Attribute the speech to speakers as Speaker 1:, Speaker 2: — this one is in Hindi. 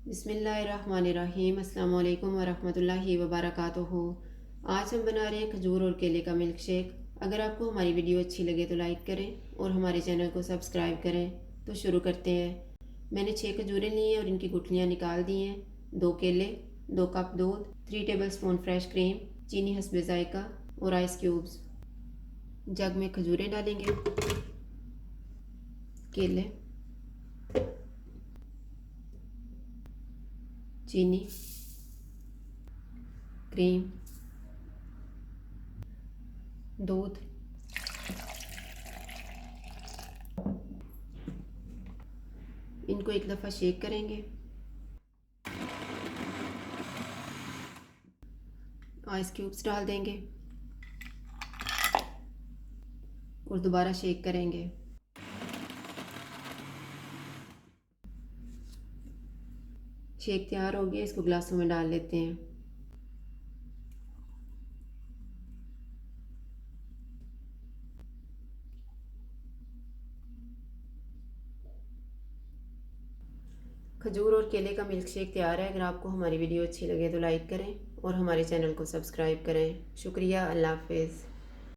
Speaker 1: बिस्मिल्लाहिर्रहमानिर्रहीम। अस्सलाम वालेकुम वरहमतुल्लाहि वबरकातुहू। आज हम बना रहे हैं खजूर और केले का मिल्क शेक। अगर आपको हमारी वीडियो अच्छी लगे तो लाइक करें और हमारे चैनल को सब्सक्राइब करें। तो शुरू करते हैं। मैंने 6 खजूरें ली हैं और इनकी गुठलियाँ निकाल दी हैं। 2 केले, 2 कप दूध, 3 टेबल स्पून फ्रेश क्रीम, चीनी हस्बे जायका और आइस क्यूब्स। जग में खजूरें डालेंगे, केले, चीनी, क्रीम, दूध, इनको एक दफ़ा शेक करेंगे। आइस क्यूब्स डाल देंगे और दोबारा शेक करेंगे। शेक तैयार हो गया, इसको गिलासों में डाल लेते हैं। खजूर और केले का मिल्क शेक तैयार है। अगर आपको हमारी वीडियो अच्छी लगे तो लाइक करें और हमारे चैनल को सब्सक्राइब करें। शुक्रिया। अल्लाह हाफिज़।